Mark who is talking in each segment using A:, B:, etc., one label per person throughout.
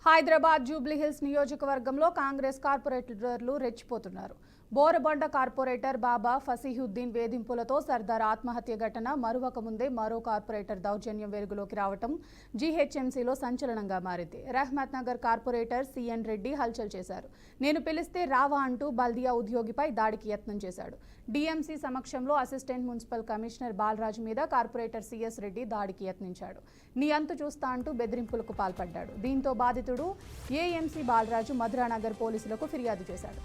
A: హైదరాబాద్ జూబ్లీహిల్స్ నియోజకవర్గంలో కాంగ్రెస్ కార్పొరేటర్లు రెచ్చిపోతున్నారు. బోరబండ కార్పొరేటర్ బాబా ఫసీహుద్దీన్ వేధింపులతో సర్దార్ ఆత్మహత్య ఘటన మరువక ముందే మరో కార్పొరేటర్ దౌర్జన్యం వెలుగులోకి రావటం జీహెచ్ఎంసీలో సంచలనంగా మారింది. రహమత్ నగర్ కార్పొరేటర్ సిఎన్ రెడ్డి హల్చల్ చేశారు. నేను పిలిస్తే రావా అంటూ బల్దియా ఉద్యోగిపై దాడికి యత్నం చేశాడు. డీఎంసీ సమక్షంలో అసిస్టెంట్ మున్సిపల్ కమిషనర్ బాలరాజు మీద కార్పొరేటర్ సిఎస్ రెడ్డి దాడికి యత్నించాడు. నీ అంతు చూస్తా అంటూ బెదిరింపులకు పాల్పడ్డాడు. దీంతో బాధితుడు ఏఎంసీ బాలరాజు మధురానగర్ పోలీసులకు ఫిర్యాదు చేశాడు.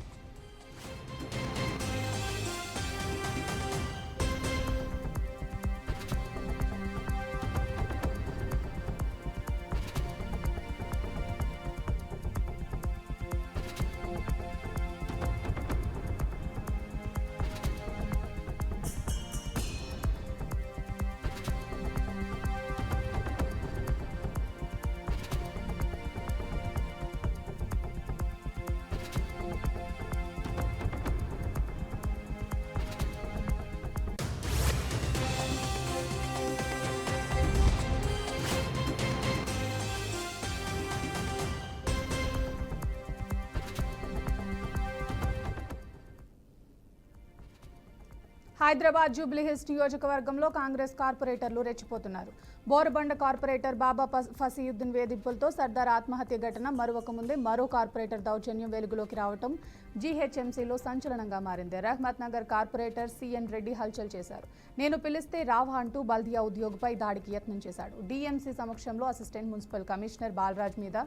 A: హైదరాబాద్ జూబ్లీహిల్స్ నియోజకవర్గంలో కాంగ్రెస్ కార్పొరేటర్లు రెచ్చిపోతున్నారు. బోరబండ కార్పొరేటర్ బాబా ఫసీయుద్దీన్ వేధింపులతో సర్దార్ ఆత్మహత్య ఘటన మరువక ముందే మరో కార్పొరేటర్ దౌర్జన్యం వెలుగులోకి రావటం జీహెచ్ఎంసీలో సంచలనంగా మారింది. రహమత్ నగర్ కార్పొరేటర్ సిఎన్ రెడ్డి హల్చల్ చేశారు. నేను పిలిస్తే రావా అంటూ బల్దియా ఉద్యోగిపై దాడికి యత్నం చేశాడు. డీఎంసీ సమక్షంలో అసిస్టెంట్ మున్సిపల్ కమిషనర్ బాలరాజ్ మీద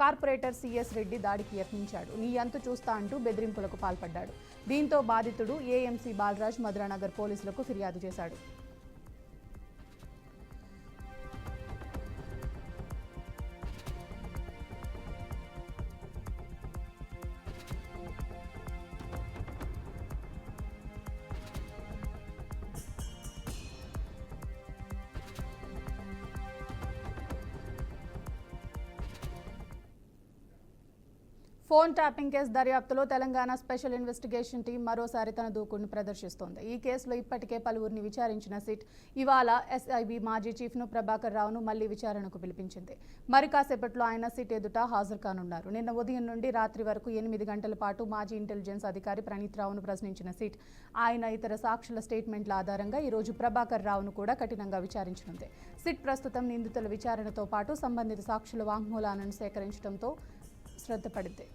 A: కార్పొరేటర్ సిఎస్ రెడ్డి దాడికి యత్నించాడు. నీ అంతు చూస్తా అంటూ బెదిరింపులకు పాల్పడ్డాడు. దీంతో బాధితుడు ఏఎంసీ బాలరాజ్ మధురానగర్ పోలీసులకు ఫిర్యాదు చేశాడు. ఫోన్ ట్యాపింగ్ కేసు దర్యాప్తులో తెలంగాణ స్పెషల్ ఇన్వెస్టిగేషన్ టీం మరోసారి తన దూకుడును ప్రదర్శిస్తోంది. ఈ కేసులో ఇప్పటికే పలువురిని విచారించిన సిట్ ఇవాళ ఎస్ఐబి మాజీ చీఫ్ను ప్రభాకర్ రావును మళ్లీ విచారణకు పిలిపించింది. మరి కాసేపట్లో ఆయన సిట్ ఎదుట హాజరు కానున్నారు. నిన్న ఉదయం నుండి రాత్రి వరకు 8 గంటల పాటు మాజీ ఇంటెలిజెన్స్ అధికారి ప్రణీత్ రావును ప్రశ్నించిన సిట్ ఆయన ఇతర సాక్షుల స్టేట్మెంట్ల ఆధారంగా ఈరోజు ప్రభాకర్ రావును కూడా కఠినంగా విచారించనుంది. సిట్ ప్రస్తుతం నిందితుల విచారణతో పాటు సంబంధిత సాక్షుల వాంగ్మూలాలను సేకరించడంతో శ్రద్ధ పడింది.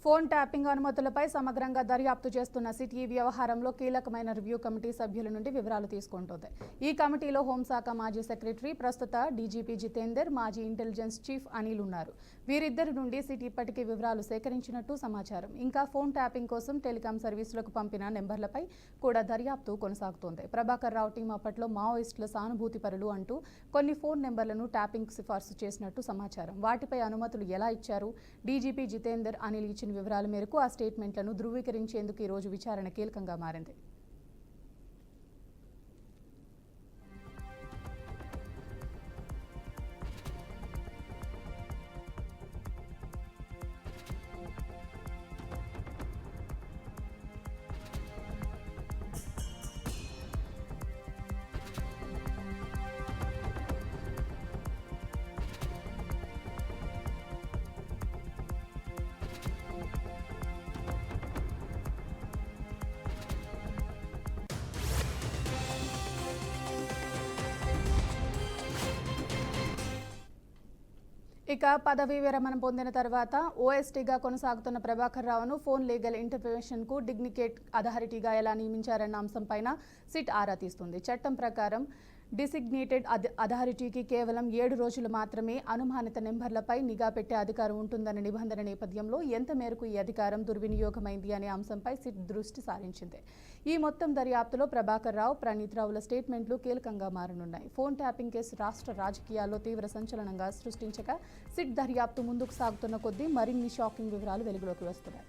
A: ఫోన్ ట్యాపింగ్ అనుమతులపై సమగ్రంగా దర్యాప్తు చేస్తున్న సిట్ ఈ వ్యవహారంలో కీలకమైన రివ్యూ కమిటీ సభ్యుల నుండి వివరాలు తీసుకుంటోంది. ఈ కమిటీలో హోంశాఖ మాజీ సెక్రటరీ, ప్రస్తుత డీజీపీ జితేందర్, మాజీ ఇంటెలిజెన్స్ చీఫ్ అనిల్ ఉన్నారు. వీరిద్దరి నుండి సిట్ ఇప్పటికే వివరాలు సేకరించినట్టు సమాచారం. ఇంకా ఫోన్ ట్యాపింగ్ కోసం టెలికాం సర్వీసులకు పంపిన నెంబర్లపై కూడా దర్యాప్తు కొనసాగుతోంది. ప్రభాకర్ రావు టీం అప్పట్లో మావోయిస్టుల సానుభూతి పరులు అంటూ కొన్ని ఫోన్ నెంబర్లను ట్యాపింగ్ సిఫార్సు చేసినట్టు సమాచారం. వాటిపై అనుమతులు ఎలా ఇచ్చారు? డీజీపీ జితేందర్, అనిల్ ఇచ్చిన వివరాల మేరకు ఆ స్టేట్మెంట్లను ధృవీకరించేందుకు ఈ రోజు విచారణ కీలకంగా మారింది. ఇక పదవీ విరమణ పొందిన తర్వాత ఓఎస్టీగా కొనసాగుతున్న ప్రభాకర్ రావును ఫోన్ లీగల్ ఇంటర్వెన్షన్కు డిగ్నికేట్ అథారిటీగా ఎలా నియమించారన్న అంశంపైన సిట్ ఆరా తీస్తుంది. చట్టం ప్రకారం డిసిగ్నేటెడ్ అథారిటీకి కేవలం 7 రోజులు మాత్రమే అనుమానిత నెంబర్లపై నిఘా పెట్టే అధికారం ఉంటుందన్న నిబంధన నేపథ్యంలో ఎంత మేరకు ఈ అధికారం దుర్వినియోగమైంది అనే అంశంపై సిట్ దృష్టి సారించింది. ఈ మొత్తం దర్యాప్తులో ప్రభాకర్ రావు, ప్రణీత్ రావుల స్టేట్మెంట్లు కీలకంగా మారనున్నాయి. ఫోన్ ట్యాపింగ్ కేసు రాష్ట్ర రాజకీయాల్లో తీవ్ర సంచలనంగా సృష్టించగా సిట్ దర్యాప్తు ముందుకు సాగుతున్న కొద్దీ మరిన్ని షాకింగ్ వివరాలు వెలుగులోకి వస్తున్నాయి.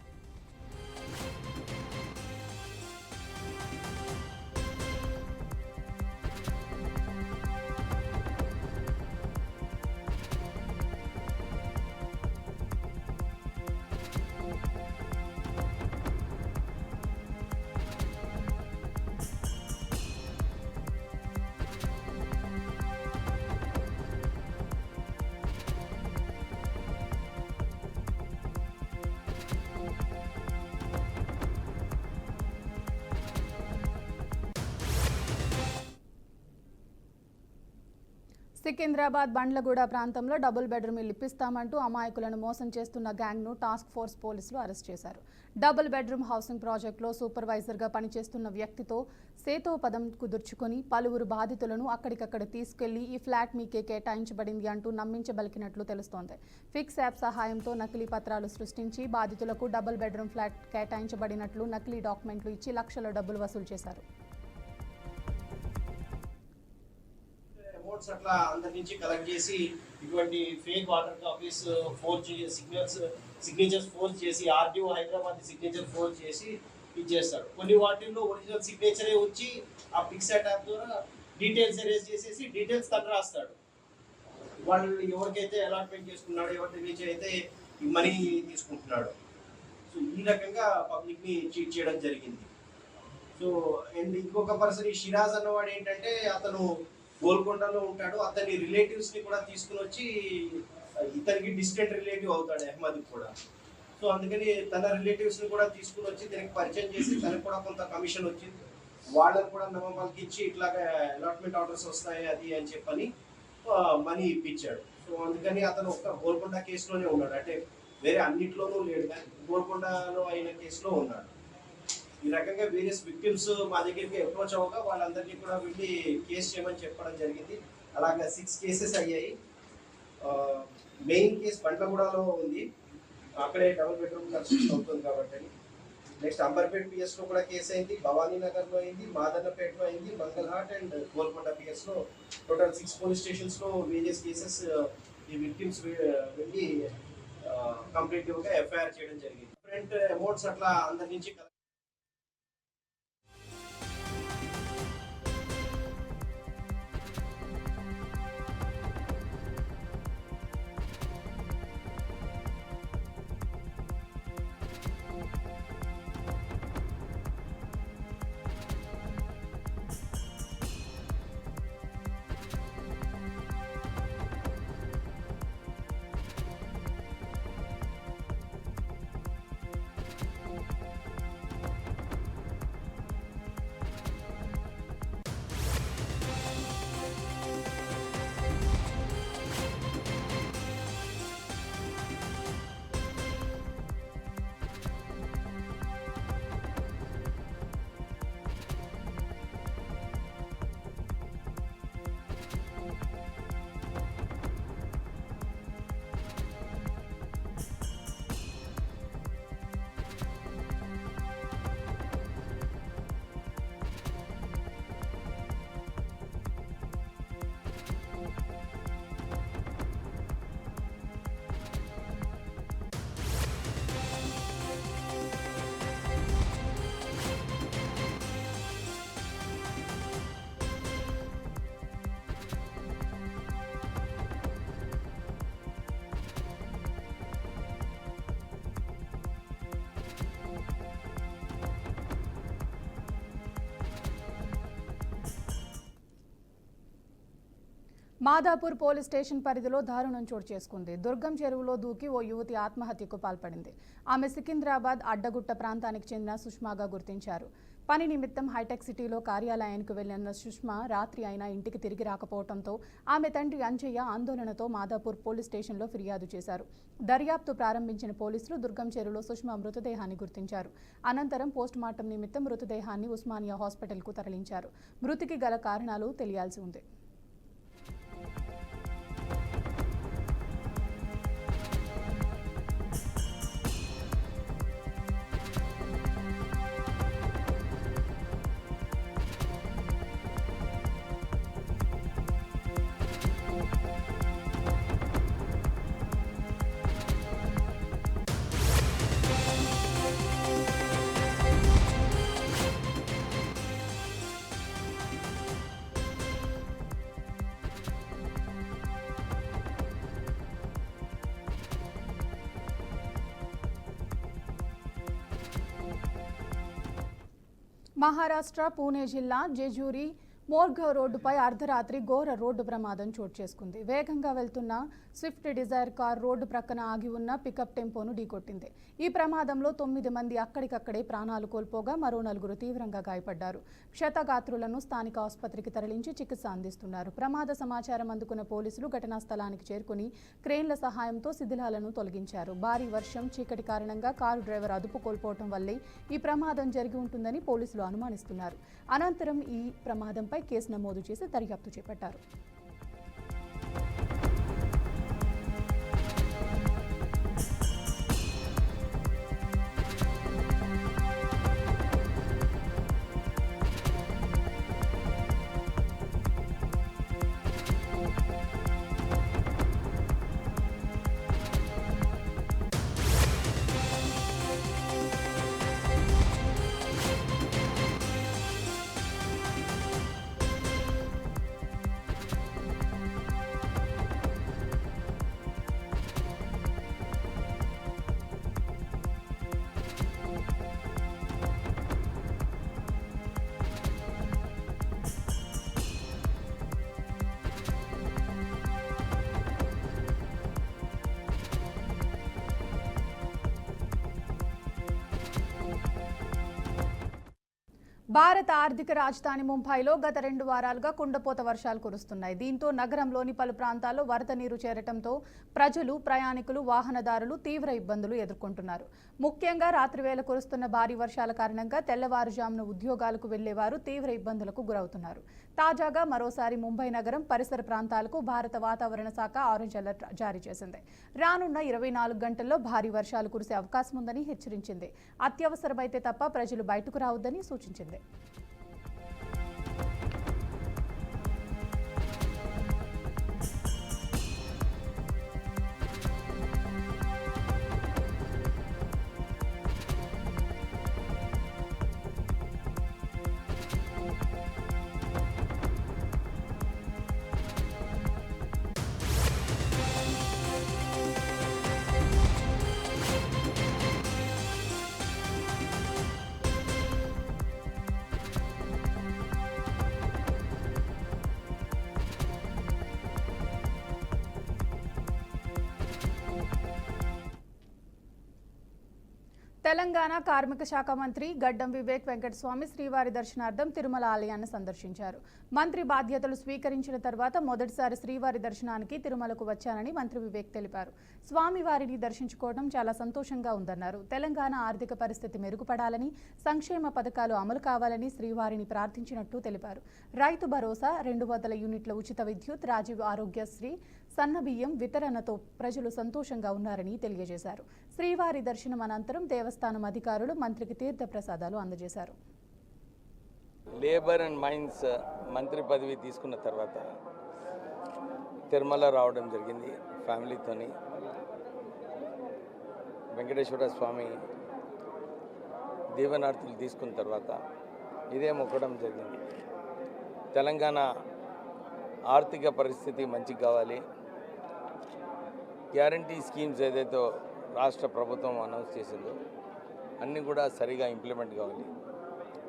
A: సికింద్రాబాద్ బండ్లగూడ ప్రాంతంలో డబుల్ బెడ్రూమ్ ఇల్లు ఇప్పిస్తామంటూ అమాయకులను మోసం చేస్తున్న గ్యాంగ్ను టాస్క్ ఫోర్స్ పోలీసులు అరెస్ట్ చేశారు. డబుల్ బెడ్రూమ్ హౌసింగ్ ప్రాజెక్టులో సూపర్వైజర్గా పనిచేస్తున్న వ్యక్తితో సేతోపదం కుదుర్చుకొని పలువురు బాధితులను అక్కడికక్కడ తీసుకెళ్లి ఈ ఫ్లాట్ మీకే కేటాయించబడింది అంటూ నమ్మించబలికినట్లు తెలుస్తోంది. ఫిక్స్ యాప్ సహాయంతో నకిలీ పత్రాలు సృష్టించి బాధితులకు డబుల్ బెడ్రూమ్ ఫ్లాట్ కేటాయించబడినట్లు నకిలీ డాక్యుమెంట్లు ఇచ్చి లక్షల డబ్బులు వసూలు చేశారు.
B: అమౌంట్స్ అట్లా అందరి నుంచి కలెక్ట్ చేసి ఇటువంటి fake water copies forge signatures forge చేసి ఆర్డీఓ హైదరాబాద్ సిగ్నేచర్ ఫోర్జ్ చేసి ఇచ్చేస్తాడు. కొన్ని వాటిల్లో ఒరిజినల్ సిగ్నేచరే వచ్చి ఆ పిక్సాట్ యాప్ ద్వారా డీటెయిల్స్ ఎరేజ్ చేసేసి డీటెయిల్స్ తను రాస్తాడు. వాళ్ళు ఎవరికైతే అలాట్మెంట్ చేసుకున్నాడు, ఎవరి నుంచి అయితే ఈ మనీ తీసుకుంటున్నాడు. సో ఈ రకంగా పబ్లిక్ని చీట్ చేయడం జరిగింది. సో అండ్ ఇంకొక పర్సన్ ఈ షిరాజ్ అన్నవాడు ఏంటంటే అతను గోల్కొండలో ఉంటాడు. అతని రిలేటివ్స్ ని కూడా తీసుకుని వచ్చి ఇతనికి డిస్టెంట్ రిలేటివ్ అవుతాడు అహ్మద్ కూడా. సో అందుకని తన రిలేటివ్స్ ని కూడా తీసుకుని వచ్చి తనకి పరిచయం చేసి తనకు కూడా కొంత కమిషన్ వచ్చింది. వాళ్ళని కూడా నమ్మకాలకి ఇచ్చి ఇట్లాగా అలాట్మెంట్ ఆర్డర్స్ వస్తాయి అది అని చెప్పని మనీ ఇప్పించాడు. సో అందుకని అతను ఒక గోల్కొండ కేసులోనే ఉన్నాడు. అంటే వేరే అన్నిట్లోనూ లేడు, కానీ గోల్కొండలో అయిన కేసులో ఉన్నాడు. ఈ రకంగా వేరియస్ విక్టిమ్స్ మా దగ్గరికి అప్రోచ్ అవ్వగా వాళ్ళందరినీ కూడా వెళ్ళి కేసు చేయమని చెప్పడం జరిగింది. అలాగే 6 కేసెస్ అయ్యాయి. మెయిన్ కేసు బండ్లగూడలో ఉంది, అక్కడే డబుల్ బెడ్రూమ్ కన్స్ట్రక్షన్ అవుతుంది కాబట్టి. నెక్స్ట్ అంబర్పేట్ పిఎస్లో కూడా కేసు అయింది, భవానీ నగర్లో అయింది, మాదన్నపేటలో అయింది, మంగళహాట్ అండ్ గోల్కొండ పిఎస్లో టోటల్ 6 పోలీస్ స్టేషన్స్లో వేరియస్ కేసెస్ ఈ విక్టిమ్స్ వెళ్ళి కంప్లీట్గా ఎఫ్ఐఆర్ చేయడం జరిగింది. డిఫరెంట్ అమౌంట్స్ అట్లా అందరి నుంచి
A: మాదాపూర్ పోలీస్ స్టేషన్ పరిధిలో దారుణం చోటు చేసుకుంది. దుర్గం చెరువులో దూకి ఓ యువతి ఆత్మహత్యకు పాల్పడింది. ఆమె సికింద్రాబాద్ అడ్డగుట్ట ప్రాంతానికి చెందిన సుష్మాగా గుర్తించారు. పని నిమిత్తం హైటెక్ సిటీలో కార్యాలయానికి వెళ్లిన సుష్మా రాత్రి అయినా ఇంటికి తిరిగి రాకపోవడంతో ఆమె తండ్రి అంజయ్య ఆందోళనతో మాదాపూర్ పోలీస్ స్టేషన్లో ఫిర్యాదు చేశారు. దర్యాప్తు ప్రారంభించిన పోలీసులు దుర్గం చెరువులో సుష్మా మృతదేహాన్ని గుర్తించారు. అనంతరం పోస్టుమార్టం నిమిత్తం మృతదేహాన్ని ఉస్మానియా హాస్పిటల్కు తరలించారు. మృతికి గల కారణాలు తెలియాల్సి ఉంది. మహారాష్ట్ర పూణే జిల్లా జెజూరి మోర్గావ్ రోడ్డుపై అర్ధరాత్రి ఘోర రోడ్డు ప్రమాదం చోటు చేసుకుంది. వేగంగా వెళ్తున్న స్విఫ్ట్ డిజైర్ కార్ రోడ్డు ప్రక్కన ఆగి ఉన్న పికప్ టెంపోను ఢీకొట్టింది. ఈ ప్రమాదంలో 9 మంది అక్కడికక్కడే ప్రాణాలు కోల్పోగా మరో 4 తీవ్రంగా గాయపడ్డారు. క్షతగాత్రులను స్థానిక ఆసుపత్రికి తరలించి చికిత్స అందిస్తున్నారు. ప్రమాద సమాచారం అందుకున్న పోలీసులు ఘటనా స్థలానికి చేరుకుని క్రేన్ల సహాయంతో శిథిలాలను తొలగించారు. భారీ వర్షం, చీకటి కారణంగా కారు డ్రైవర్ అదుపు కోల్పోవడం వల్లే ఈ ప్రమాదం జరిగి ఉంటుందని పోలీసులు అనుమానిస్తున్నారు. అనంతరం ఈ ప్రమాదంపై కేసు నమోదు చేసి దర్యాప్తు చేపట్టారు. భారత ఆర్థిక రాజధాని ముంబైలో గత 2 వారాలుగా కుండపోత వర్షాలు కురుస్తున్నాయి. దీంతో నగరంలోని పలు ప్రాంతాల్లో వరద నీరు చేరటంతో ప్రజలు, ప్రయాణికులు, వాహనదారులు తీవ్ర ఇబ్బందులు ఎదుర్కొంటున్నారు. ముఖ్యంగా రాత్రివేళ కురుస్తున్న భారీ వర్షాల కారణంగా తెల్లవారుజామున ఉద్యోగాలకు వెళ్లేవారు తీవ్ర ఇబ్బందులకు గురవుతున్నారు. తాజాగా మరోసారి ముంబై నగరం పరిసర ప్రాంతాలకు భారత వాతావరణ శాఖ ఆరెంజ్ అలర్ట్ జారీ చేసింది. రానున్న 24 గంటల్లో భారీ వర్షాలు కురిసే అవకాశం ఉందని హెచ్చరించింది. అత్యవసరమైతే తప్ప ప్రజలు బయటకు రావద్దని సూచించింది. తెలంగాణ కార్మిక శాఖ మంత్రి గడ్డం వివేక్ వెంకటస్వామి శ్రీవారి దర్శనార్థం తిరుమల ఆలయాన్ని సందర్శించారు. మంత్రి బాధ్యతలు స్వీకరించిన తర్వాత మొదటిసారి శ్రీవారి దర్శనానికి తిరుమలకు వచ్చానని మంత్రి వివేక్ తెలిపారు. స్వామివారిని దర్శించుకోవడం చాలా సంతోషంగా ఉందన్నారు. తెలంగాణ ఆర్థిక పరిస్థితి మెరుగుపడాలని, సంక్షేమ పథకాలు అమలు కావాలని శ్రీవారిని ప్రార్థించినట్టు తెలిపారు. రైతు భరోసా, 200 యూనిట్ల ఉచిత విద్యుత్, రాజీవ్ ఆరోగ్యశ్రీ, సన్నబియ్యం వితరణతో ప్రజలు సంతోషంగా ఉన్నారని తెలియజేశారు. శ్రీవారి దర్శనం అనంతరం దేవస్థానం అధికారులు మంత్రికి తీర్థ ప్రసాదాలు అందజేశారు.
C: లేబర్ అండ్ మైన్స్ మంత్రి పదవి తీసుకున్న తర్వాత తిరుమల రావడం జరిగింది ఫ్యామిలీతోని. వెంకటేశ్వర స్వామి దీవెనార్తులు తీసుకున్న తర్వాత ఇదే మొక్కడం జరిగింది. తెలంగాణ ఆర్థిక పరిస్థితి మంచిగా కావాలి, గ్యారంటీ స్కీమ్స్ ఏదైతే రాష్ట్ర ప్రభుత్వం అనౌన్స్ చేసిందో అన్నీ కూడా సరిగా ఇంప్లిమెంట్ కావాలి.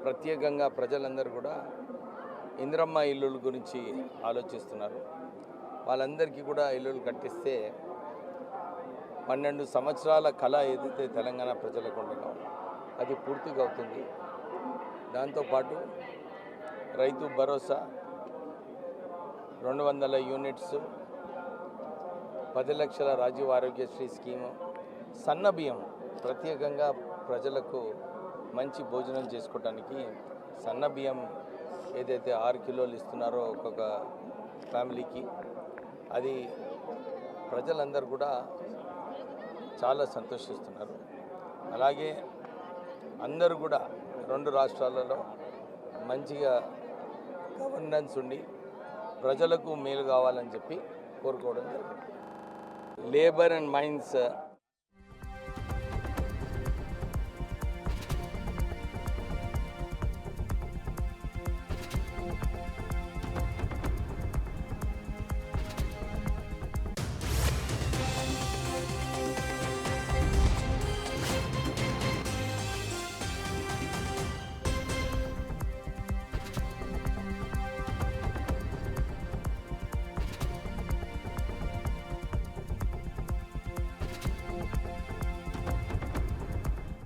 C: ప్రత్యేకంగా ప్రజలందరూ కూడా ఇందిరమ్మ ఇల్లుల గురించి ఆలోచిస్తున్నారు. వాళ్ళందరికీ కూడా ఇల్లులు కట్టిస్తే 12 సంవత్సరాల కళ ఏదైతే తెలంగాణ ప్రజలకు ఉండదో అది పూర్తిగా అవుతుంది. దాంతోపాటు రైతు భరోసా, 200 యూనిట్స్, 10 లక్షల రాజీవ్ ఆరోగ్యశ్రీ స్కీము, సన్న బియ్యం ప్రత్యేకంగా ప్రజలకు మంచి భోజనం చేసుకోవడానికి సన్న బియ్యం ఏదైతే 6 కిలోలు ఇస్తున్నారో ఒక్కొక్క ఫ్యామిలీకి, అది ప్రజలందరూ కూడా చాలా సంతోషిస్తున్నారు. అలాగే అందరూ కూడా 2 రాష్ట్రాలలో మంచిగా గవర్నెన్స్ ఉండి ప్రజలకు మేలు కావాలని చెప్పి కోరుకోవడం జరిగింది. Labour and mines